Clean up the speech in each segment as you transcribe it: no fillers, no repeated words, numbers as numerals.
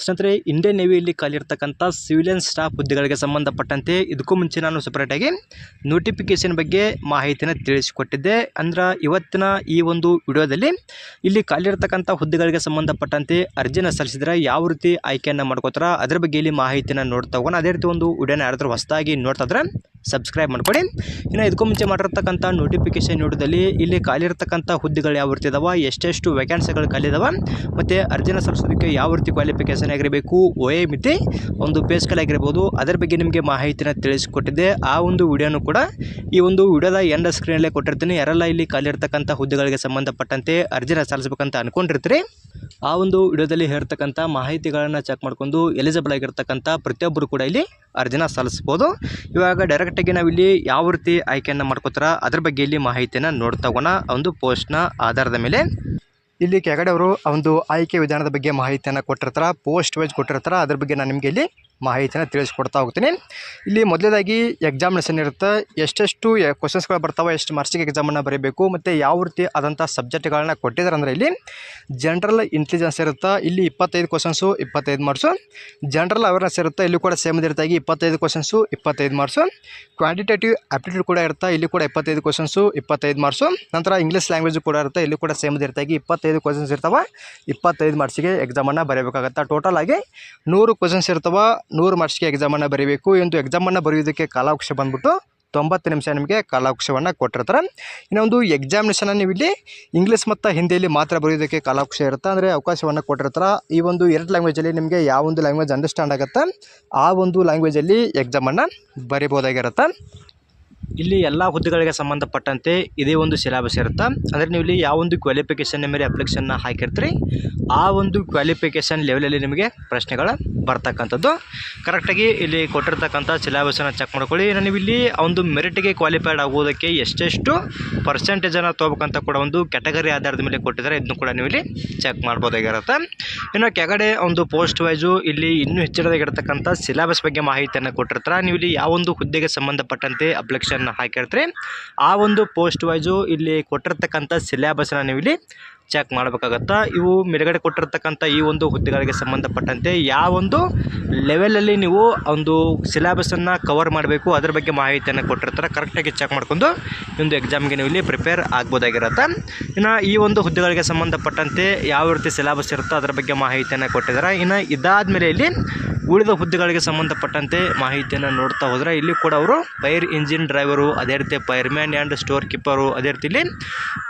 ಸ್ನೇಹಿತರೆ, Indian ನೇವಿಯಲ್ಲಿ ಖಾಲಿರ್ತಕ್ಕಂಥ civilian staff ಹುದ್ದೆಗಳಿಗೆ ಸಂಬಂಧಪಟ್ಟಂತೆ ಇದಕ್ಕೂ ಮುಂಚೆ ನಾನು ಸೆಪರೇಟಾಗಿ ನೋಟಿಫಿಕೇಷನ್ ಬಗ್ಗೆ ಮಾಹಿತಿನ ತಿಳಿಸಿಕೊಟ್ಟಿದ್ದೆ. ಅಂದ್ರೆ ಇವತ್ತಿನ ಈ ಒಂದು ವಿಡಿಯೋದಲ್ಲಿ ಇಲ್ಲಿ ಖಾಲಿರ್ತಕ್ಕಂಥ ಹುದ್ದೆಗಳಿಗೆ ಸಂಬಂಧಪಟ್ಟಂತೆ ಅರ್ಜಿನ ಸಲ್ಲಿಸಿದ್ರೆ ಯಾವ ರೀತಿ ಆಯ್ಕೆಯನ್ನು ಮಾಡ್ಕೋತಾರ ಅದರ ಬಗ್ಗೆ ಇಲ್ಲಿ ಮಾಹಿತಿನ ನೋಡ್ತಾ ಹೋಗೋಣ. ಅದೇ ರೀತಿ ಒಂದು ವಿಡಿಯೋನ ಯಾರಾದರೂ ಹೊಸದಾಗಿ ನೋಡ್ತಾ ಇದ್ರೆ ಸಬ್ಸ್ಕ್ರೈಬ್ ಮಾಡ್ಕೊಳ್ಳಿ. ಇನ್ನು ಇದಕ್ಕೂ ಮುಂಚೆ ಮಾಡಿರ್ತಕ್ಕಂಥ ನೋಟಿಫಿಕೇಷನ್ ವಿಡಿಯೋದಲ್ಲಿ ಇಲ್ಲಿ ಖಾಲಿರ್ತಕ್ಕಂಥ ಹುದ್ದೆಗಳು ಯಾವ ರೀತಿ ಇದಾವೆ, ಎಷ್ಟೆಷ್ಟು ವೇಕೆನ್ಸಿಗಳು ಖಾಲಿ ಇದಾವೆ, ಮತ್ತು ಅರ್ಜಿನ ಸಲ್ಲಿಸೋದಕ್ಕೆ ಯಾವ ರೀತಿ ಕ್ವಾಲಿಫಿಕೇಷನ್ ಆಗಿರಬೇಕು, OA ಮಿತಿ ಒಂದು ಪೇ ಸ್ಕೇಲ್ ಆಗಿರ್ಬೋದು, ಅದರ ಬಗ್ಗೆ ನಿಮಗೆ ಮಾಹಿತಿನ ತಿಳಿಸಿಕೊಟ್ಟಿದ್ದೆ. ಆ ಒಂದು ವಿಡಿಯೋನು ಕೂಡ ಈ ಒಂದು ವಿಡಿಯೋದ ಎಂಡ್ ಸ್ಕ್ರೀನಲ್ಲೇ ಕೊಟ್ಟಿರ್ತೀನಿ. ಯಾರೆಲ್ಲ ಇಲ್ಲಿ ಖಾಲಿರ್ತಕ್ಕಂಥ ಹುದ್ದೆಗಳಿಗೆ ಸಂಬಂಧಪಟ್ಟಂತೆ ಅರ್ಜಿನ ಸಲ್ಲಿಸಬೇಕಂತ ಅನ್ಕೊಂಡಿರ್ತೀರಿ ಆ ಒಂದು ವಿಡಿಯೋದಲ್ಲಿ ಹೇಳ್ತಕ್ಕಂಥ ಮಾಹಿತಿಗಳನ್ನು ಚೆಕ್ ಮಾಡ್ಕೊಂಡು ಎಲಿಜಿಬಲ್ ಆಗಿರ್ತಕ್ಕಂಥ ಪ್ರತಿಯೊಬ್ಬರು ಕೂಡ ಇಲ್ಲಿ ಅರ್ಜಿನ ಸಲ್ಲಿಸ್ಬೋದು. ಇವಾಗ ಡೈರೆಕ್ಟಾಗಿ ನಾವಿಲ್ಲಿ ಯಾವ ರೀತಿ ಆಯ್ಕೆಯನ್ನು ಮಾಡ್ಕೋತಾರ ಅದ್ರ ಬಗ್ಗೆ ಇಲ್ಲಿ ಮಾಹಿತಿಯನ್ನು ನೋಡ್ತಾ ಹೋಗೋಣ. ಒಂದು ಪೋಸ್ಟ್ನ ಆಧಾರದ ಮೇಲೆ ಇಲ್ಲಿ ಕೆಳಗಡೆ ಅವರು ಒಂದು ಆಯ್ಕೆ ವಿಧಾನದ ಬಗ್ಗೆ ಮಾಹಿತಿಯನ್ನು ಕೊಟ್ಟಿರ್ತಾರೆ, ಪೋಸ್ಟ್ ವೈಸ್ ಕೊಟ್ಟಿರ್ತಾರೆ. ಅದ್ರ ಬಗ್ಗೆ ನಾನು ನಿಮಗೆ ಇಲ್ಲಿ ಮಾಹಿತಿಯನ್ನು ತಿಳಿಸ್ಕೊಡ್ತಾ ಹೋಗ್ತೀನಿ. ಇಲ್ಲಿ ಮೊದಲೇದಾಗಿ ಎಕ್ಸಾಮಿನೇಷನ್ ಇರುತ್ತೆ, ಎಷ್ಟೆಷ್ಟು ಕ್ವಶನ್ಸ್ಗಳು ಬರ್ತಾವೆ, ಎಷ್ಟು ಮಾರ್ಕ್ಸಿಗೆ ಎಕ್ಸಾಮನ್ನು ಬರೀಬೇಕು, ಮತ್ತು ಯಾವ ರೀತಿ ಆದಂಥ ಸಬ್ಜೆಕ್ಟ್ಗಳನ್ನ ಕೊಟ್ಟಿದ್ದಾರೆ ಅಂದರೆ ಇಲ್ಲಿ ಜನರಲ್ ಇಂಟೆಲಿಜೆನ್ಸ್ ಇರುತ್ತೆ. ಇಲ್ಲಿ 25 ಕ್ವಶನ್ಸು 25 ಮಾರ್ಕ್ಸು. ಜನರಲ್ ಅವೇರ್ನೆಸ್ ಇರುತ್ತೆ, ಇಲ್ಲಿ ಕೂಡ ಸೇಮ್ ಇರ್ತಾಗಿ 25 ಕ್ವಶನ್ಸು 25 ಮಾರ್ಕ್ಸು. ಕ್ವಾಂಟಿಟೇಟಿವ್ ಆಪ್ಟಿಟ್ಯೂಡ್ ಕೂಡ ಇರುತ್ತೆ, ಇಲ್ಲಿ ಕೂಡ 25 ಕ್ವಶನ್ಸು 25 ಮಾರ್ಕ್ಸು. ನಂತರ ಇಂಗ್ಲೀಷ್ ಲ್ಯಾಂಗ್ವೇಜು ಕೂಡ ಇರುತ್ತೆ, ಇಲ್ಲಿ ಕೂಡ ಸೇಮ್ ಇರ್ತಾಗಿ 25 ಕ್ವಶನ್ಸ್ ಇರ್ತಾವೆ, 25 ಮಾರ್ಕ್ಸಿಗೆ ಎಕ್ಸಾಮನ್ನು ಬರೀಬೇಕಾಗತ್ತೆ. ಟೋಟಲ್ ಆಗಿ 100 ಕ್ವಶನ್ಸ್ ಇರ್ತವೆ, 100 ಮಾರ್ಕ್ಸ್ಗೆ ಎಕ್ಸಾಮನ್ನು ಬರೀಬೇಕು. ಈ ಒಂದು ಎಕ್ಸಾಮನ್ನು ಬರೆಯೋದಕ್ಕೆ ಕಾಲಾವಕಾಶ ಬಂದ್ಬಿಟ್ಟು 90 ನಿಮಿಷ ನಿಮಗೆ ಕಾಲಾವಕಾಶವನ್ನು ಕೊಟ್ಟಿರ್ತಾರೆ. ಇನ್ನೊಂದು ಎಕ್ಸಾಮಿನೇಷನ್ ನೀವು ಇಲ್ಲಿ ಇಂಗ್ಲೀಷ್ ಮತ್ತು ಹಿಂದಿಯಲ್ಲಿ ಮಾತ್ರ ಬರೆಯೋದಕ್ಕೆ ಕಾಲಾವಕಾಶ ಇರುತ್ತೆ, ಅಂದರೆ ಅವಕಾಶವನ್ನು ಕೊಟ್ಟಿರ್ತಾರೆ. ಈ ಒಂದು 2 ಲ್ಯಾಂಗ್ವೇಜಲ್ಲಿ ನಿಮಗೆ ಯಾವ ಒಂದು ಲ್ಯಾಂಗ್ವೇಜ್ ಅಂಡರ್ಸ್ಟ್ಯಾಂಡ್ ಆಗುತ್ತೆ ಆ ಒಂದು ಲ್ಯಾಂಗ್ವೇಜಲ್ಲಿ ಎಕ್ಸಾಮನ್ನು ಬರೀಬೋದಾಗಿರುತ್ತೆ. ಇಲ್ಲಿ ಎಲ್ಲ ಹುದ್ದೆಗಳಿಗೆ ಸಂಬಂಧಪಟ್ಟಂತೆ ಇದೇ ಒಂದು ಸಿಲೆಬಸ್ ಇರುತ್ತೆ. ಅಂದರೆ ನೀವು ಇಲ್ಲಿ ಯಾವ ಒಂದು ಕ್ವಾಲಿಫಿಕೇಷನ್ ಮೇಲೆ ಅಪ್ಲಿಕೇಶನ್ನ ಹಾಕಿರ್ತೀರಿ ಆ ಒಂದು ಕ್ವಾಲಿಫಿಕೇಷನ್ ಲೆವೆಲಲ್ಲಿ ನಿಮಗೆ ಪ್ರಶ್ನೆಗಳು ಬರ್ತಕ್ಕಂಥದ್ದು. ಕರೆಕ್ಟಾಗಿ ಇಲ್ಲಿ ಕೊಟ್ಟಿರ್ತಕ್ಕಂಥ ಸಿಲೆಬಸನ್ನು ಚೆಕ್ ಮಾಡ್ಕೊಳ್ಳಿ. ನೀವು ಇಲ್ಲಿ ಒಂದು ಮೆರಿಟ್ಗೆ ಕ್ವಾಲಿಫೈಡ್ ಆಗೋದಕ್ಕೆ ಎಷ್ಟೆಷ್ಟು ಪರ್ಸೆಂಟೇಜನ್ನು ತೊಗೋಬೇಕಂತ ಕೂಡ ಒಂದು ಕ್ಯಾಟಗರಿ ಆಧಾರದ ಮೇಲೆ ಕೊಟ್ಟಿದ್ದಾರೆ, ಇದನ್ನು ಕೂಡ ನೀವು ಇಲ್ಲಿ ಚೆಕ್ ಮಾಡ್ಬೋದಾಗಿರುತ್ತೆ. ಇನ್ನು ಕೆಳಗಡೆ ಒಂದು ಪೋಸ್ಟ್ ವೈಸು ಇಲ್ಲಿ ಇನ್ನೂ ಹೆಚ್ಚಿನದಾಗಿರ್ತಕ್ಕಂಥ ಸಿಲೆಬಸ್ ಬಗ್ಗೆ ಮಾಹಿತಿಯನ್ನು ಕೊಟ್ಟಿರ್ತಾರೆ. ನೀವು ಇಲ್ಲಿ ಯಾವ ಒಂದು ಹುದ್ದೆಗೆ ಸಂಬಂಧಪಟ್ಟಂತೆ ಅಪ್ಲಿಕೇಶನ್ ಹಾಕಿರ್ತೀರಿ ಆ ಒಂದು ಪೋಸ್ಟ್ ವೈಸು ಇಲ್ಲಿ ಕೊಟ್ಟಿರ್ತಕ್ಕಂಥ ಸಿಲೆಬಸ್ನ ನೀವು ಇಲ್ಲಿ ಚೆಕ್ ಮಾಡಬೇಕಾಗತ್ತಾ. ಇವು ಮೇಲ್ಗಡೆ ಕೊಟ್ಟಿರ್ತಕ್ಕಂಥ ಈ ಒಂದು ಹುದ್ದೆಗಳಿಗೆ ಸಂಬಂಧಪಟ್ಟಂತೆ ಯಾವೊಂದು ಲೆವೆಲಲ್ಲಿ ನೀವು ಒಂದು ಸಿಲೆಬಸನ್ನು ಕವರ್ ಮಾಡಬೇಕು ಅದರ ಬಗ್ಗೆ ಮಾಹಿತಿಯನ್ನು ಕೊಟ್ಟಿರ್ತಾರೆ. ಕರೆಕ್ಟಾಗಿ ಚೆಕ್ ಮಾಡ್ಕೊಂಡು ಈ ಒಂದು ಎಕ್ಸಾಮ್ಗೆ ನೀವು ಇಲ್ಲಿ ಪ್ರಿಪೇರ್ ಆಗ್ಬೋದಾಗಿರುತ್ತೆ. ಇನ್ನು ಈ ಒಂದು ಹುದ್ದೆಗಳಿಗೆ ಸಂಬಂಧಪಟ್ಟಂತೆ ಯಾವ ರೀತಿ ಸಿಲೆಬಸ್ ಇರುತ್ತೋ ಅದರ ಬಗ್ಗೆ ಮಾಹಿತಿಯನ್ನು ಕೊಟ್ಟಿದ್ದಾರೆ. ಇನ್ನು ಇದಾದಮೇಲೆ ಇಲ್ಲಿ ಉಳಿದ ಹುದ್ದೆಗಳಿಗೆ ಸಂಬಂಧಪಟ್ಟಂತೆ ಮಾಹಿತಿಯನ್ನು ನೋಡ್ತಾ ಹೋದರೆ ಇಲ್ಲಿ ಕೂಡ ಅವರು ಫೈರ್ ಇಂಜಿನ್ ಡ್ರೈವರು, ಅದೇ ರೀತಿ ಫೈರ್ಮ್ಯಾನ್ ಆ್ಯಂಡ್ ಸ್ಟೋರ್ ಕೀಪರು, ಅದೇ ರೀತಿ ಇಲ್ಲಿ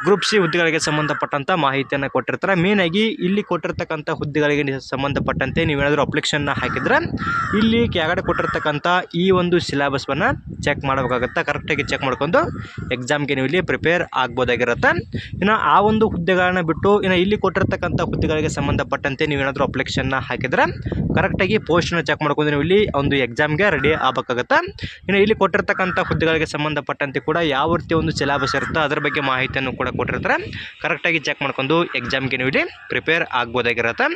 ಗ್ರೂಪ್ ಸಿ ಹುದ್ದೆಗಳಿಗೆ ಸಂಬಂಧಪಟ್ಟಂಥ ಮಾಹಿತಿಯನ್ನು ಕೊಟ್ಟಿರ್ತಾರೆ. ಮೇನಾಗಿ ಇಲ್ಲಿ ಕೊಟ್ಟಿರ್ತಕ್ಕಂಥ ಹುದ್ದೆಗಳಿಗೆ ಸಂಬಂಧಪಟ್ಟಂತೆ ನೀವೇನಾದರೂ ಅಪ್ಲಿಕೇಶನ್ನ ಹಾಕಿದ್ರೆ ಇಲ್ಲಿ ಕೆಳಗಡೆ ಕೊಟ್ಟಿರ್ತಕ್ಕಂಥ ಈ ಒಂದು ಸಿಲೆಬಸ್ವನ್ನು ಚೆಕ್ ಮಾಡಬೇಕಾಗುತ್ತೆ. ಕರೆಕ್ಟಾಗಿ ಚೆಕ್ ಮಾಡ್ಕೊಂಡು ಎಕ್ಸಾಮ್ಗೆ ನೀವು ಇಲ್ಲಿ ಪ್ರಿಪೇರ್ ಆಗ್ಬೋದಾಗಿರುತ್ತೆ. ಇನ್ನು ಆ ಒಂದು ಹುದ್ದೆಗಳನ್ನ ಬಿಟ್ಟು ಇನ್ನು ಇಲ್ಲಿ ಕೊಟ್ಟಿರ್ತಕ್ಕಂಥ ಹುದ್ದೆಗಳಿಗೆ ಸಂಬಂಧಪಟ್ಟಂತೆ ನೀವೇನಾದರೂ ಅಪ್ಲಿಕೇಶನ್ನ ಹಾಕಿದ್ರೆ ಕರೆಕ್ಟಾಗಿ ಪೋಸ್ಟನ್ನು ಚೆಕ್ ಮಾಡ್ಕೊಂಡು ನೀವು ಇಲ್ಲಿ ಒಂದು ಎಕ್ಸಾಮ್ಗೆ ರೆಡಿ ಆಗಬೇಕಾಗುತ್ತೆ. ಇನ್ನು ಇಲ್ಲಿ ಕೊಟ್ಟಿರ್ತಕ್ಕಂಥ ಹುದ್ದೆಗಳಿಗೆ ಸಂಬಂಧಪಟ್ಟಂತೆ ಕೂಡ ಯಾವ ರೀತಿ ಒಂದು ಸಿಲೆಬಸ್ ಇರುತ್ತೋ ಅದರ ಬಗ್ಗೆ ಮಾಹಿತಿಯನ್ನು ಕೂಡ ಕೊಟ್ಟಿರ್ತಾರೆ. ಕರೆಕ್ಟಾಗಿ ಚೆಕ್ ಮಾಡ್ಕೊಂಡು ಎಕ್ಸಾಮ್ಗೆ ನೀವು ಇಲ್ಲಿ ಪ್ರಿಪೇರ್ ಆಗ್ಬೋದಾಗಿರುತ್ತೆ.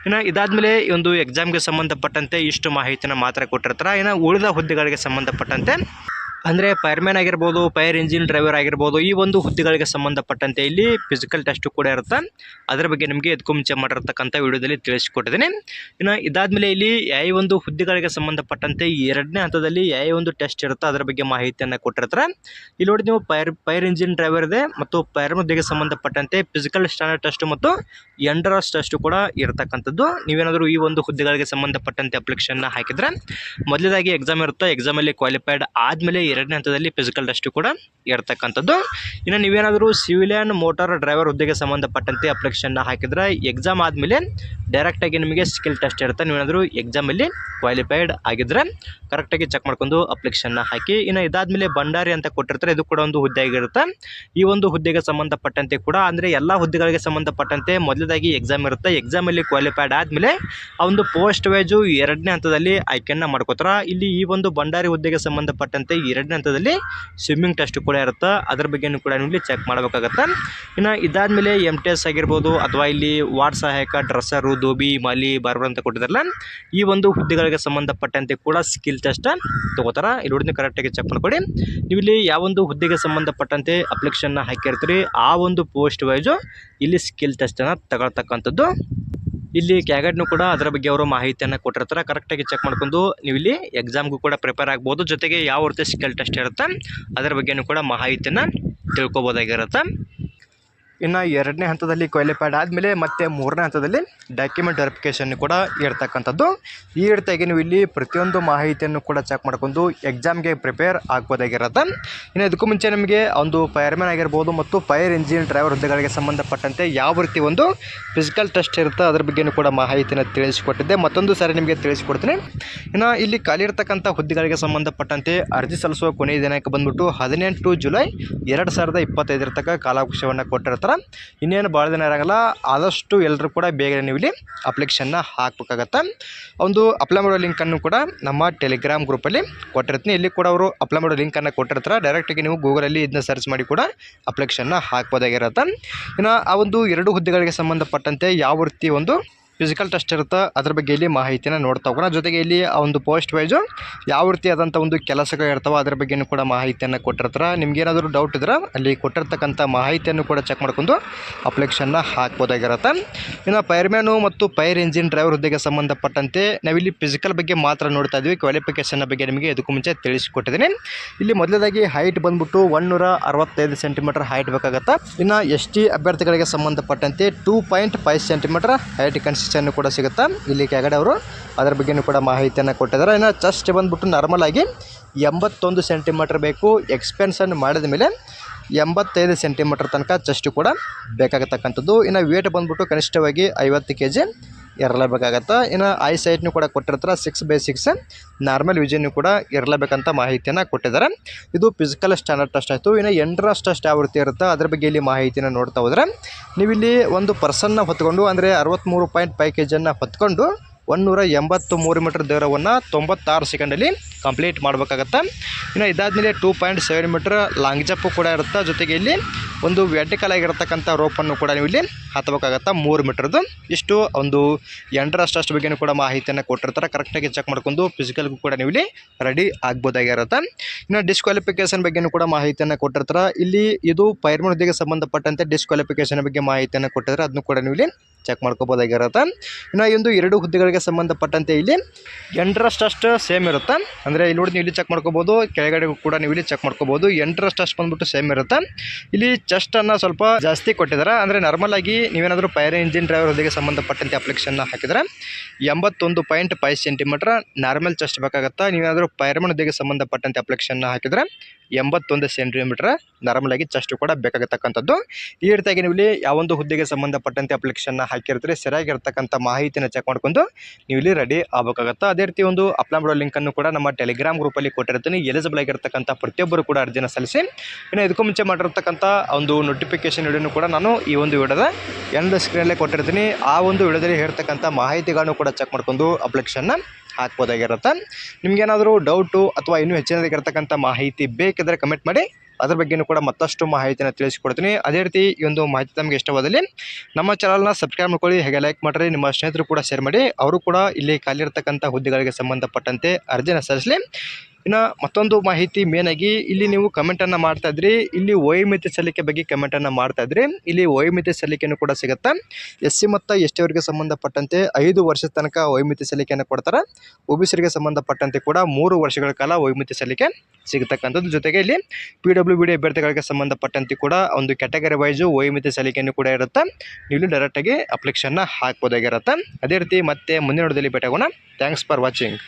ಇನ್ನು ಇದಾದಮೇಲೆ ಈ ಒಂದು ಎಕ್ಸಾಮ್ಗೆ ಸಂಬಂಧಪಟ್ಟಂತೆ ಇಷ್ಟು ಮಾಹಿತಿನ ಮಾತ್ರ ಕೊಟ್ಟಿರ್ತಾರೆ. ಇನ್ನು ಉಳಿದ ಹುದ್ದೆಗಳಿಗೆ ಸಂಬಂಧಪಟ್ಟಂತೆ ಅಂದರೆ ಫೈರ್ಮ್ಯಾನ್ ಆಗಿರ್ಬೋದು, ಫೈರ್ ಇಂಜಿನ್ ಡ್ರೈವರ್ ಆಗಿರ್ಬೋದು, ಈ ಒಂದು ಹುದ್ದೆಗಳಿಗೆ ಸಂಬಂಧಪಟ್ಟಂತೆ ಇಲ್ಲಿ ಫಿಸಿಕಲ್ ಟೆಸ್ಟು ಕೂಡ ಇರುತ್ತೆ. ಅದರ ಬಗ್ಗೆ ನಿಮಗೆ ಇದಕ್ಕೂ ಮುಂಚೆ ಮಾಡಿರ್ತಕ್ಕಂಥ ವಿಡಿಯೋದಲ್ಲಿ ತಿಳಿಸಿಕೊಟ್ಟಿದ್ದೀನಿ. ಇನ್ನು ಇದಾದಮೇಲೆ ಇಲ್ಲಿ ಯಾವ ಒಂದು ಹುದ್ದೆಗಳಿಗೆ ಸಂಬಂಧಪಟ್ಟಂತೆ 2ನೇ ಹಂತದಲ್ಲಿ ಯಾವ ಒಂದು ಟೆಸ್ಟ್ ಇರುತ್ತೋ ಅದರ ಬಗ್ಗೆ ಮಾಹಿತಿಯನ್ನು ಕೊಟ್ಟಿರ್ತಾರೆ. ಇಲ್ಲಿ ನೋಡಿ ನೀವು ಫೈರ್ ಇಂಜಿನ್ ಡ್ರೈವರ್ ಇದೆ ಮತ್ತು ಫೈರ್ ಹುದ್ದೆಗೆ ಸಂಬಂಧಪಟ್ಟಂತೆ ಫಿಸಿಕಲ್ ಸ್ಟ್ಯಾಂಡರ್ಡ್ ಟೆಸ್ಟು ಮತ್ತು ಎಂಡರಸ್ ಟೆಸ್ಟು ಕೂಡ ಇರತಕ್ಕಂಥದ್ದು. ನೀವೇನಾದರೂ ಈ ಒಂದು ಹುದ್ದೆಗಳಿಗೆ ಸಂಬಂಧಪಟ್ಟಂತೆ ಅಪ್ಲಿಕೇಶನ್ನ ಹಾಕಿದರೆ ಮೊದಲೇದಾಗಿ ಎಕ್ಸಾಮ್ ಇರುತ್ತೆ, ಎಕ್ಸಾಮಲ್ಲಿ ಕ್ವಾಲಿಫೈಡ್ ಆದಮೇಲೆ 2ನೇ ಹಂತದಲ್ಲಿ ಫಿಸಿಕಲ್ ಟೆಸ್ಟ್ ಕೂಡ ಇರತಕ್ಕಂಥದ್ದು. ಇನ್ನು ನೀವೇನಾದರೂ ಸಿವಿಲಿಯನ್ ಮೋಟಾರ್ ಡ್ರೈವರ್ ಹುದ್ದೆಗೆ ಸಂಬಂಧಪಟ್ಟಂತೆ ಅಪ್ಲಿಕೇಶನ್ನ ಹಾಕಿದ್ರೆ ಎಕ್ಸಾಮ್ ಆದಮೇಲೆ ಡೈರೆಕ್ಟಾಗಿ ನಿಮಗೆ ಸ್ಕಿಲ್ ಟೆಸ್ಟ್ ಇರುತ್ತೆ. ನೀವೇನಾದರೂ ಎಕ್ಸಾಮಲ್ಲಿ ಕ್ವಾಲಿಫೈಡ್ ಆಗಿದ್ದರೆ ಕರೆಕ್ಟಾಗಿ ಚೆಕ್ ಮಾಡ್ಕೊಂಡು ಅಪ್ಲಿಕೇಶನ್ನ ಹಾಕಿ. ಇನ್ನು ಇದಾದಮೇಲೆ ಭಂಡಾರಿ ಅಂತ ಕೊಟ್ಟಿರ್ತಾರೆ, ಇದು ಕೂಡ ಒಂದು ಹುದ್ದೆ ಆಗಿರುತ್ತೆ. ಈ ಒಂದು ಹುದ್ದೆಗೆ ಸಂಬಂಧಪಟ್ಟಂತೆ ಕೂಡ ಅಂದರೆ ಎಲ್ಲ ಹುದ್ದೆಗಳಿಗೆ ಸಂಬಂಧಪಟ್ಟಂತೆ ಮೊದಲೇದಾಗಿ ಎಕ್ಸಾಮ್ ಇರುತ್ತೆ, ಎಕ್ಸಾಮಲ್ಲಿ ಕ್ವಾಲಿಫೈಡ್ ಆದಮೇಲೆ ಆ ಒಂದು ಪೋಸ್ಟ್ ವೈಸು 2ನೇ ಹಂತದಲ್ಲಿ ಆಯ್ಕೆಯನ್ನು ಮಾಡ್ಕೋತಾರೆ. ಇಲ್ಲಿ ಈ ಒಂದು ಭಂಡಾರಿ ಹುದ್ದೆಗೆ ಸಂಬಂಧಪಟ್ಟಂತೆ 2ನೇ ಹಂತದಲ್ಲಿ ಸ್ವಿಮ್ಮಿಂಗ್ ಟೆಸ್ಟ್ ಕೂಡ ಇರುತ್ತೆ, ಅದರ ಬಗ್ಗೆಯೂ ಕೂಡ ನೀವು ಇಲ್ಲಿ ಚೆಕ್ ಮಾಡಬೇಕಾಗತ್ತೆ. ಇನ್ನು ಇದಾದಮೇಲೆ MTS ಆಗಿರ್ಬೋದು ಅಥವಾ ಇಲ್ಲಿ ವಾರ್ಡ್ ಸಹಾಯಕ, ಡ್ರೆಸ್ಸರು, ದೋಬಿ, ಮಾಲಿ, ಬಾರ್ಬರ್ ಅಂತ ಕೊಟ್ಟಿದ್ದಾರಲ್ಲ ಈ ಒಂದು ಹುದ್ದೆಗಳಿಗೆ ಸಂಬಂಧಪಟ್ಟಂತೆ ಕೂಡ ಸ್ಕಿಲ್ ಟೆಸ್ಟ್ ತೊಗೋತಾರೆ. ಇಲ್ಲಿ ಹುಡುಗಿ ಕರೆಕ್ಟಾಗಿ ಚೆಕ್ ಮಾಡ್ಕೊಳ್ಳಿ. ನೀವು ಇಲ್ಲಿ ಯಾವೊಂದು ಹುದ್ದೆಗೆ ಸಂಬಂಧಪಟ್ಟಂತೆ ಅಪ್ಲಿಕೇಶನ್ನ ಹಾಕಿರ್ತೀರಿ ಆ ಒಂದು ಪೋಸ್ಟ್ ವೈಸು ಇಲ್ಲಿ ಸ್ಕಿಲ್ ಟೆಸ್ಟನ್ನು ತಗೊಳ್ತಕ್ಕಂಥದ್ದು ಇಲ್ಲಿ ಕ್ಯಾಗಡ್ನು ಕೂಡ ಅದರ ಬಗ್ಗೆ ಅವರು ಮಾಹಿತಿಯನ್ನು ಕೊಟ್ಟಿರ್ತಾರೆ. ಕರೆಕ್ಟಾಗಿ ಚೆಕ್ ಮಾಡ್ಕೊಂಡು ನೀವು ಇಲ್ಲಿ ಎಕ್ಸಾಮ್ಗೂ ಕೂಡ ಪ್ರಿಪೇರ್ ಆಗ್ಬೋದು. ಜೊತೆಗೆ ಯಾವ ರೀತಿ ಸ್ಕಿಲ್ ಟೆಸ್ಟ್ ಇರುತ್ತೆ ಅದರ ಬಗ್ಗೆಯೂ ಕೂಡ ಮಾಹಿತಿಯನ್ನು ತಿಳ್ಕೊಬೋದಾಗಿರುತ್ತೆ. ಇನ್ನು 2ನೇ ಹಂತದಲ್ಲಿ ಕ್ವಾಲಿಫೈಡ್ ಆದಮೇಲೆ ಮತ್ತೆ 3ನೇ ಹಂತದಲ್ಲಿ ಡಾಕ್ಯುಮೆಂಟ್ ವೆರಿಫಿಕೇಷನ್ ಕೂಡ ಇರ್ತಕ್ಕಂಥದ್ದು. ಈ ರೀತಿಯಾಗಿ ನೀವು ಇಲ್ಲಿ ಪ್ರತಿಯೊಂದು ಮಾಹಿತಿಯನ್ನು ಕೂಡ ಚೆಕ್ ಮಾಡ್ಕೊಂಡು ಎಕ್ಸಾಮ್ಗೆ ಪ್ರಿಪೇರ್ ಆಗ್ಬೋದಾಗಿರುತ್ತೆ. ಇನ್ನು ಇದಕ್ಕೂ ಮುಂಚೆ ನಿಮಗೆ ಒಂದು ಫೈರ್ಮ್ಯಾನ್ ಆಗಿರ್ಬೋದು ಮತ್ತು ಫೈರ್ ಇಂಜಿನ್ ಡ್ರೈವರ್ ಹುದ್ದೆಗಳಿಗೆ ಸಂಬಂಧಪಟ್ಟಂತೆ ಯಾವ ರೀತಿ ಒಂದು ಫಿಸಿಕಲ್ ಟೆಸ್ಟ್ ಇರುತ್ತೆ ಅದರ ಬಗ್ಗೆಯೂ ಕೂಡ ಮಾಹಿತಿಯನ್ನು ತಿಳಿಸಿಕೊಟ್ಟಿದ್ದೆ. ಮತ್ತೊಂದು ಸಾರಿ ನಿಮಗೆ ತಿಳಿಸಿಕೊಡ್ತೀನಿ. ಇನ್ನು ಇಲ್ಲಿ ಖಾಲಿ ಇರ್ತಕ್ಕಂಥ ಹುದ್ದೆಗಳಿಗೆ ಸಂಬಂಧಪಟ್ಟಂತೆ ಅರ್ಜಿ ಸಲ್ಲಿಸುವ ಕೊನೆಯ ದಿನಾಂಕ ಬಂದ್ಬಿಟ್ಟು 18 ಜುಲೈ 2025 ತನಕ ಕಾಲಾವಕಾಶವನ್ನು ಕೊಟ್ಟಿರ್ತಾರೆ. ಇನ್ನೇನು ಭಾಳ ದಿನ ಇರೋಂಗಿಲ್ಲ. ಆದಷ್ಟು ಎಲ್ಲರೂ ಕೂಡ ಬೇಗ ನೀವು ಇಲ್ಲಿ ಅಪ್ಲಿಕೇಶನ್ನ ಹಾಕಬೇಕಾಗತ್ತೆ. ಒಂದು ಅಪ್ಲೈ ಮಾಡೋ ಲಿಂಕನ್ನು ಕೂಡ ನಮ್ಮ ಟೆಲಿಗ್ರಾಮ್ ಗ್ರೂಪಲ್ಲಿ ಕೊಟ್ಟಿರ್ತೀನಿ. ಇಲ್ಲಿ ಕೂಡ ಅವರು ಅಪ್ಲೈ ಮಾಡೋ ಲಿಂಕನ್ನು ಕೊಟ್ಟಿರ್ತಾರೆ. ಡೈರೆಕ್ಟಾಗಿ ನೀವು ಗೂಗಲಲ್ಲಿ ಇದನ್ನ ಸರ್ಚ್ ಮಾಡಿ ಕೂಡ ಅಪ್ಲಿಕೇಶನ್ನ ಹಾಕ್ಬೋದಾಗಿರುತ್ತೆ. ಇನ್ನು ಆ ಒಂದು 2 ಹುದ್ದೆಗಳಿಗೆ ಸಂಬಂಧಪಟ್ಟಂತೆ ಯಾವ ರೀತಿ ಒಂದು ಫಿಸಿಕಲ್ ಟೆಸ್ಟ್ ಇರುತ್ತೆ ಅದ್ರ ಬಗ್ಗೆ ಇಲ್ಲಿ ಮಾಹಿತಿನ ನೋಡ್ತಾ ಹೋಗೋಣ. ಜೊತೆಗೆ ಇಲ್ಲಿ ಆ ಒಂದು ಪೋಸ್ಟ್ ವೈಸು ಯಾವ ರೀತಿ ಆದಂಥ ಒಂದು ಕೆಲಸಗಳು ಇರ್ತಾವೆ ಅದ್ರ ಬಗ್ಗೆಯೂ ಕೂಡ ಮಾಹಿತಿಯನ್ನು ಕೊಟ್ಟಿರ್ತಾರೆ. ನಿಮ್ಗೇನಾದರೂ ಡೌಟ್ ಇದ್ರೆ ಅಲ್ಲಿ ಕೊಟ್ಟಿರ್ತಕ್ಕಂಥ ಮಾಹಿತಿಯನ್ನು ಕೂಡ ಚೆಕ್ ಮಾಡ್ಕೊಂಡು ಅಪ್ಲಿಕೇಶನ್ನ ಹಾಕ್ಬೋದಾಗಿರುತ್ತೆ. ಇನ್ನು ಫೈರ್ಮ್ಯಾನು ಮತ್ತು ಫೈರ್ ಇಂಜಿನ್ ಡ್ರೈವರ್ ಹುದ್ದೆಗೆ ಸಂಬಂಧಪಟ್ಟಂತೆ ನಾವಿಲ್ಲಿ ಫಿಸಿಕಲ್ ಬಗ್ಗೆ ಮಾತ್ರ ನೋಡ್ತಾ ಇದ್ವಿ. ಕ್ವಾಲಿಫಿಕೇಷನ್ ಬಗ್ಗೆ ನಿಮಗೆ ಇದಕ್ಕೂ ಮುಂಚೆ ತಿಳಿಸಿಕೊಟ್ಟಿದ್ದೀನಿ. ಇಲ್ಲಿ ಮೊದಲದಾಗಿ ಹೈಟ್ ಬಂದ್ಬಿಟ್ಟು 165 ಸೆಂಟಿಮೀಟರ್ ಹೈಟ್ ಬೇಕಾಗುತ್ತೆ. ಇನ್ನು ST ಅಭ್ಯರ್ಥಿಗಳಿಗೆ ಸಂಬಂಧಪಟ್ಟಂತೆ 2.5 ಸೆಂಟಿಮೀಟರ್ ಹೈಟ್ ಕನ್ಸಿಸ್ಟೆನ್ಸಿ ಕೂಡ ಸಿಗುತ್ತೆ. ಇಲ್ಲಿ ಕೆಳಗಡೆ ಅವರು ಅದರ ಬಗ್ಗೆಯೂ ಕೂಡ ಮಾಹಿತಿಯನ್ನು ಕೊಟ್ಟಿದ್ದಾರೆ. ಇನ್ನು ಚೆಸ್ಟ್ ಬಂದ್ಬಿಟ್ಟು ನಾರ್ಮಲ್ ಆಗಿ 81 ಸೆಂಟಿಮೀಟರ್ ಬೇಕು. ಎಕ್ಸ್ಪೆನ್ಷನ್ ಮಾಡಿದ ಮೇಲೆ 85 ಸೆಂಟಿಮೀಟರ್ ತನಕ ಚೆಸ್ಟ್ ಕೂಡ ಬೇಕಾಗತಕ್ಕಂಥದ್ದು. ಇನ್ನು ವೇಟ್ ಬಂದ್ಬಿಟ್ಟು ಕನಿಷ್ಠವಾಗಿ 50 kg ಇರಲೇಬೇಕಾಗತ್ತೆ. ಇನ್ನು ಐ ಸೈಟ್ನು ಕೂಡ ಕೊಟ್ಟಿರ್ತಾರೆ. 6/6 ನಾರ್ಮಲ್ ವಿಷನ್ನು ಕೂಡ ಇರಲೇಬೇಕಂತ ಮಾಹಿತಿಯನ್ನು ಕೊಟ್ಟಿದ್ದಾರೆ. ಇದು ಫಿಸಿಕಲ್ ಸ್ಟ್ಯಾಂಡರ್ಡ್ ಟೆಸ್ಟ್ ಆಯಿತು. ಇನ್ನು ಎಂಟ್ರನ್ಸ್ ಟೆಸ್ಟ್ ಯಾವ ರೀತಿ ಇರುತ್ತೆ ಅದ್ರ ಬಗ್ಗೆ ಇಲ್ಲಿ ಮಾಹಿತಿನ ನೋಡ್ತಾ ಹೋದರೆ ನೀವಿಲ್ಲಿ ಒಂದು ಪರ್ಸನ್ನ ಹೊತ್ಕೊಂಡು ಅಂದರೆ 63.5 kg ಹೊತ್ಕೊಂಡು 183 ಮೀಟರ್ ದೂರವನ್ನು 96 ಸೆಕೆಂಡಲ್ಲಿ ಕಂಪ್ಲೀಟ್ ಮಾಡಬೇಕಾಗತ್ತೆ. ಇನ್ನು ಇದಾದಮೇಲೆ 2.7 ಮೀಟರ್ ಲಾಂಗ್ ಜಂಪು ಕೂಡ ಇರುತ್ತೆ. ಜೊತೆಗೆ ಇಲ್ಲಿ ಒಂದು ವರ್ಟಿಕಲ್ ಆಗಿರತಕ್ಕಂಥ ರೋಪನ್ನು ಕೂಡ ನೀವು ಇಲ್ಲಿ ಹತ್ತಬೇಕಾಗತ್ತೆ 3 ಮೀಟರ್ದು. ಇಷ್ಟು ಒಂದು ಎಂಟ್ರನ್ಸ್ ಟೆಸ್ಟ್ ಬಗ್ಗೆಯೂ ಕೂಡ ಮಾಹಿತಿಯನ್ನು ಕೊಟ್ಟಿರ್ತಾರೆ. ಕರೆಕ್ಟಾಗಿ ಚೆಕ್ ಮಾಡ್ಕೊಂಡು ಫಿಸಿಕಲ್ಗೂ ಕೂಡ ನೀವು ಇಲ್ಲಿ ರೆಡಿ ಆಗ್ಬೋದಾಗಿರುತ್ತೆ. ಇನ್ನು ಡಿಸ್ಕ್ವಾಲಿಫಿಕೇಷನ್ ಬಗ್ಗೆಯೂ ಕೂಡ ಮಾಹಿತಿಯನ್ನು ಕೊಟ್ಟಿರ್ತಾರೆ. ಇಲ್ಲಿ ಇದು ಫೈರ್ಮ್ಯಾನ್ ಹುದ್ದೆಗೆ ಸಂಬಂಧಪಟ್ಟಂತೆ ಡಿಸ್ಕ್ವಾಲಿಫಿಕೇಷನ್ ಬಗ್ಗೆ ಮಾಹಿತಿಯನ್ನು ಕೊಟ್ಟಿದ್ದಾರೆ. ಅದನ್ನು ಕೂಡ ನೀವು ಇಲ್ಲಿ ಚೆಕ್ ಮಾಡ್ಕೋಬೋದಾಗಿರುತ್ತೆ. ಇನ್ನು ಈ ಒಂದು 2 ಹುದ್ದೆಗಳಿಗೆ ಸಂಬಂಧಪಟ್ಟಂತೆ ಇಲ್ಲಿ ಎಂಟ್ರನ್ಸ್ ಟೆಸ್ಟ್ ಸೇಮ್ ಇರುತ್ತೆ. ಅಂದರೆ ಇಲ್ಲಿ ನೋಡಿ ನೀವು ಇಲ್ಲಿ ಚೆಕ್ ಮಾಡ್ಕೋಬೋದು, ಕೆಳಗಡೆ ಕೂಡ ನೀವು ಇಲ್ಲಿ ಚೆಕ್ ಮಾಡ್ಕೋಬೋದು. ಎಂಟ್ರನ್ಸ್ ಟೆಸ್ಟ್ ಬಂದ್ಬಿಟ್ಟು ಸೇಮ್ ಇರುತ್ತೆ. ಇಲ್ಲಿ ಚೆಸ್ಟನ್ನು ಸ್ವಲ್ಪ ಜಾಸ್ತಿ ಕೊಟ್ಟಿದ್ದಾರೆ. ಅಂದರೆ ನಾರ್ಮಲ್ ಆಗಿ ನೀವೇನಾದರೂ ಫೈರ್ ಇಂಜಿನ್ ಡ್ರೈವರ್ ಹುದ್ದೆಗೆ ಸಂಬಂಧಪಟ್ಟಂತೆ ಅಪ್ಲಿಕೇಶನ್ನ ಹಾಕಿದರೆ 81.5 ಸೆಂಟಿಮೀಟರ್ ನಾರ್ಮಲ್ ಚೆಸ್ಟ್ ಬೇಕಾಗುತ್ತೆ. ನೀವೇನಾದರೂ ಫೈರ್ಮ್ಯಾನ್ ಹುದ್ದೆಗೆ ಸಂಬಂಧಪಟ್ಟಂತೆ ಅಪ್ಲಿಕೇಶನ್ನ ಹಾಕಿದರೆ 81 ಸೆಂಟಿಮೀಟರ್ ನಾರ್ಮಲ್ ಆಗಿ ಚೆಸ್ಟ್ ಕೂಡ ಬೇಕಾಗತಕ್ಕಂಥದ್ದು. ಈ ರೀತಿಯಾಗಿ ನೀವು ಇಲ್ಲಿ ಯಾವೊಂದು ಹುದ್ದೆಗೆ ಸಂಬಂಧಪಟ್ಟಂತೆ ಅಪ್ಲಿಕೇಶನ್ನ ಹಾಕಿರ್ತೀರಿ ಸರಿಯಾಗಿರ್ತಕ್ಕಂಥ ಮಾಹಿತಿನ ಚೆಕ್ ಮಾಡ್ಕೊಂಡು ನೀವು ಇಲ್ಲಿ ರೆಡಿ ಆಗಬೇಕಾಗತ್ತೆ. ಅದೇ ರೀತಿ ಒಂದು ಅಪ್ಲೈ ಮಾಡೋ ಲಿಂಕನ್ನು ಕೂಡ ನಮ್ಮ ಟೆಲಿಗ್ರಾಮ್ ಗ್ರೂಪಲ್ಲಿ ಕೊಟ್ಟಿರ್ತೀನಿ. ಎಲಿಜಿಬಲ್ ಆಗಿರ್ತಕ್ಕಂಥ ಪ್ರತಿಯೊಬ್ಬರು ಕೂಡ ಅರ್ಜಿನ ಸಲ್ಲಿಸಿ. ಇನ್ನು ಇದಕ್ಕೂ ಮುಂಚೆ ಮಾಡಿರ್ತಕ್ಕಂಥ ಒಂದು ನೋಟಿಫಿಕೇಶನ್ ವಿಡಿಯೋನು ಕೂಡ ನಾನು ಈ ಒಂದು ವಿಡಿಯೋದ ಎಂಡ್ ಸ್ಕ್ರೀನಲ್ಲೇ ಕೊಟ್ಟಿರ್ತೀನಿ. ಆ ಒಂದು ವಿಡಿಯೋದಲ್ಲಿ ಹೇಳ್ತಕ್ಕಂಥ ಮಾಹಿತಿಗಳನ್ನು ಕೂಡ ಚೆಕ್ ಮಾಡ್ಕೊಂಡು ಅಪ್ಲಿಕೇಶನ್ನ ಹಾಕ್ಬೋದಾಗಿರುತ್ತೆ. ನಿಮಗೇನಾದರೂ ಡೌಟು ಅಥವಾ ಇನ್ನೂ ಹೆಚ್ಚಿನದಾಗಿರ್ತಕ್ಕಂಥ ಮಾಹಿತಿ ಬೇಕಿದ್ದರೆ ಕಮೆಂಟ್ ಮಾಡಿ, ಅದ್ರ ಬಗ್ಗೆಯೂ ಕೂಡ ಮತ್ತಷ್ಟು ಮಾಹಿತಿನ ತಿಳಿಸಿಕೊಡ್ತೀನಿ. ಅದೇ ರೀತಿ ಈ ಒಂದು ಮಾಹಿತಿ ನಮಗೆ ಇಷ್ಟವಾದಲ್ಲಿ ನಮ್ಮ ಚಾನಲ್ನ ಸಬ್ಸ್ಕ್ರೈಬ್ ಮಾಡ್ಕೊಳ್ಳಿ, ಹಾಗೆ ಲೈಕ್ ಮಾಡಿರಿ, ನಿಮ್ಮ ಸ್ನೇಹಿತರು ಕೂಡ ಶೇರ್ ಮಾಡಿ. ಅವರು ಕೂಡ ಇಲ್ಲಿ ಖಾಲಿರ್ತಕ್ಕಂಥ ಹುದ್ದೆಗಳಿಗೆ ಸಂಬಂಧಪಟ್ಟಂತೆ ಅರ್ಜಿನ ಸಲ್ಲಿಸಲಿ. ಇನ್ನು ಮತ್ತೊಂದು ಮಾಹಿತಿ ಮೇನಾಗಿ ಇಲ್ಲಿ ನೀವು ಕಮೆಂಟನ್ನು ಮಾಡ್ತಾಯಿದ್ರಿ, ಇಲ್ಲಿ ವಯೋಮಿತಿ ಸಲ್ಲಿಕೆ ಬಗ್ಗೆ ಕಮೆಂಟನ್ನು ಮಾಡ್ತಾಯಿದ್ರಿ. ಇಲ್ಲಿ ವಯೋಮಿತಿ ಸಲ್ಲಿಕೆಯನ್ನು ಕೂಡ ಸಿಗುತ್ತೆ. SC ಮತ್ತು ST ಅವರಿಗೆ ಸಂಬಂಧಪಟ್ಟಂತೆ 5 ವರ್ಷದ ತನಕ ವಯೋಮಿತಿ ಸಲ್ಲಿಕೆಯನ್ನು ಕೊಡ್ತಾರೆ. OBCರಿಗೆ ಸಂಬಂಧಪಟ್ಟಂತೆ ಕೂಡ 3 ವರ್ಷಗಳ ಕಾಲ ವಯೋಮಿತಿ ಸಲ್ಲಿಕೆ ಸಿಗತಕ್ಕಂಥದ್ದು. ಜೊತೆಗೆ ಇಲ್ಲಿ PWBD ಅಭ್ಯರ್ಥಿಗಳಿಗೆ ಸಂಬಂಧಪಟ್ಟಂತೆ ಕೂಡ ಒಂದು ಕ್ಯಾಟಗರಿ ವೈಸು ವಯೋಮಿತಿ ಸಲ್ಲಿಕೆಯನ್ನು ಕೂಡ ಇರುತ್ತೆ. ನೀವು ಡೈರೆಕ್ಟಾಗಿ ಅಪ್ಲಿಕೇಶನ್ನ ಹಾಕ್ಬೋದಾಗಿರುತ್ತೆ. ಅದೇ ರೀತಿ ಮತ್ತೆ ಮುಂದಿನ ವಿಡಿಯೋದಲ್ಲಿ ಭೇಟಿಯಾಗೋಣ. Thanks for watching.